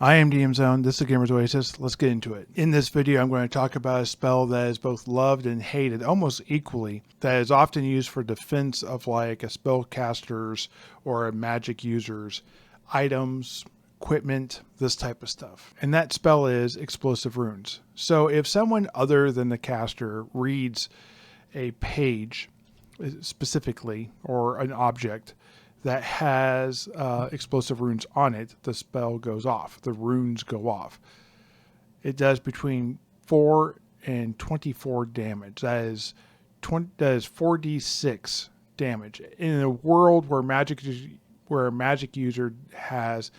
I am DM Zone. This is Gamer's Oasis. Let's get into it. In this video, I'm going to talk about a spell that is both loved and hated almost equally, that is often used for defense of like a spellcaster's or a magic user's items, equipment, this type of stuff. And that spell is Explosive Runes. So if someone other than the caster reads a page specifically or an object that has explosive runes on it, the spell goes off. The runes go off. It does between 4 and 24 damage. That is 4d6 damage. In a world where a magic user has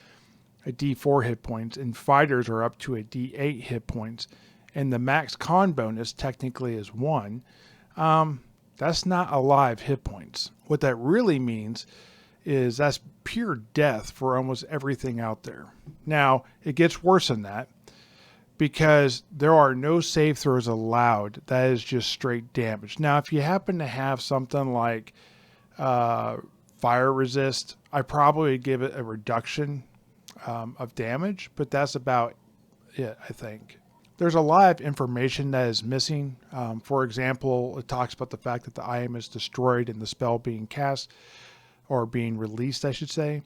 a d4 hit points and fighters are up to a d8 hit points, and the max con bonus technically is 1, that's not a live hit points. What that really means is that's pure death for almost everything out there. Now, it gets worse than that because there are no save throws allowed. That is just straight damage. Now, if you happen to have something like fire resist, I probably give it a reduction of damage, but that's about it, I think. There's a lot of information that is missing. For example, it talks about the fact that the item is destroyed and the spell being cast, or being released, I should say.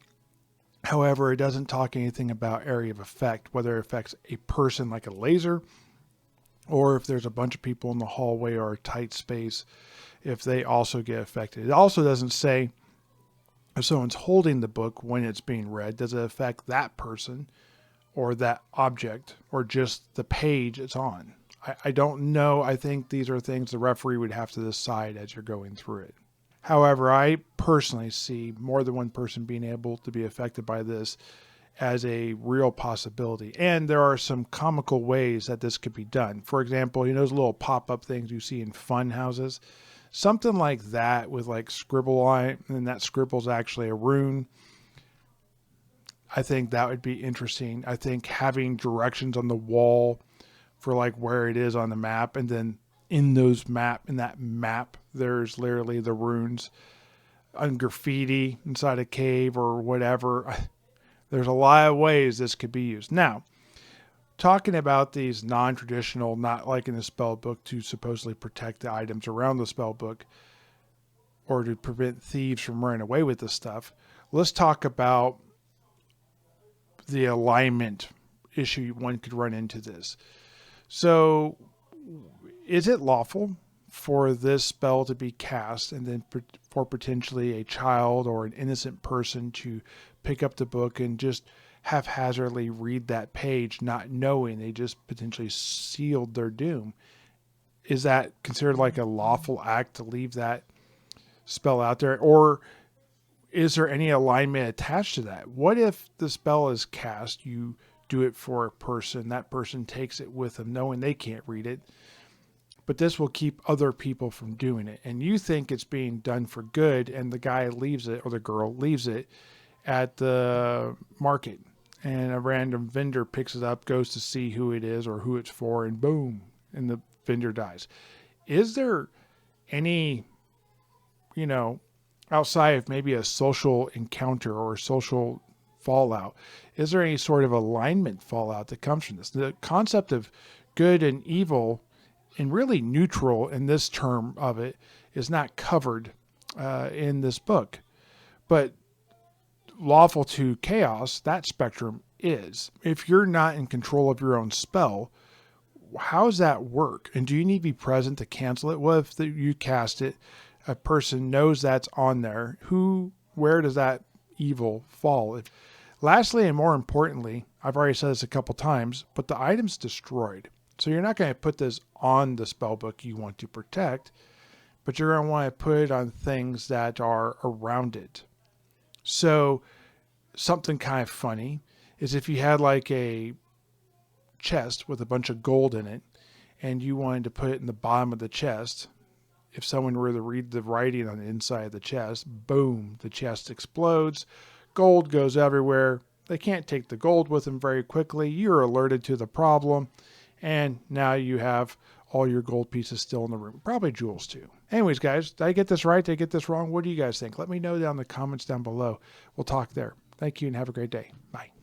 However, it doesn't talk anything about area of effect, whether it affects a person like a laser, or if there's a bunch of people in the hallway or a tight space, if they also get affected. It also doesn't say if someone's holding the book when it's being read, does it affect that person or that object or just the page it's on? I don't know. I think these are things the referee would have to decide as you're going through it. However, I personally see more than one person being able to be affected by this as a real possibility. And there are some comical ways that this could be done. For example, you know those little pop-up things you see in fun houses? Something like that with like scribble on it, and that scribble's actually a rune. I think that would be interesting. I think having directions on the wall for like where it is on the map, and then in that map, there's literally the runes on graffiti inside a cave or whatever. There's a lot of ways this could be used. Now, talking about these non-traditional, not like in the spell book to supposedly protect the items around the spell book or to prevent thieves from running away with this stuff, let's talk about the alignment issue one could run into this. So, is it lawful for this spell to be cast and then for potentially a child or an innocent person to pick up the book and just haphazardly read that page, not knowing they just potentially sealed their doom? Is that considered like a lawful act to leave that spell out there? Or is there any alignment attached to that? What if the spell is cast, you do it for a person, that person takes it with them knowing they can't read it, but this will keep other people from doing it, and you think it's being done for good, and the guy leaves it, or the girl leaves it at the market, and a random vendor picks it up, goes to see who it is or who it's for, and boom, and the vendor dies. Is there any, outside of maybe a social encounter or social fallout, is there any sort of alignment fallout that comes from this? The concept of good and evil, and really neutral in this term of it, is not covered in this book. But lawful to chaos, that spectrum is. If you're not in control of your own spell, how does that work? And do you need to be present to cancel it? What if you cast it, a person knows that's on there? Where does that evil fall? Lastly, and more importantly, I've already said this a couple times, but the item's destroyed. So you're not going to put this on the spellbook you want to protect, but you're going to want to put it on things that are around it. So something kind of funny is if you had like a chest with a bunch of gold in it and you wanted to put it in the bottom of the chest, if someone were to read the writing on the inside of the chest, boom, the chest explodes, gold goes everywhere. They can't take the gold with them very quickly. You're alerted to the problem. And now you have all your gold pieces still in the room. Probably jewels too. Anyways, guys, did I get this right? Did I get this wrong? What do you guys think? Let me know down in the comments down below. We'll talk there. Thank you and have a great day. Bye.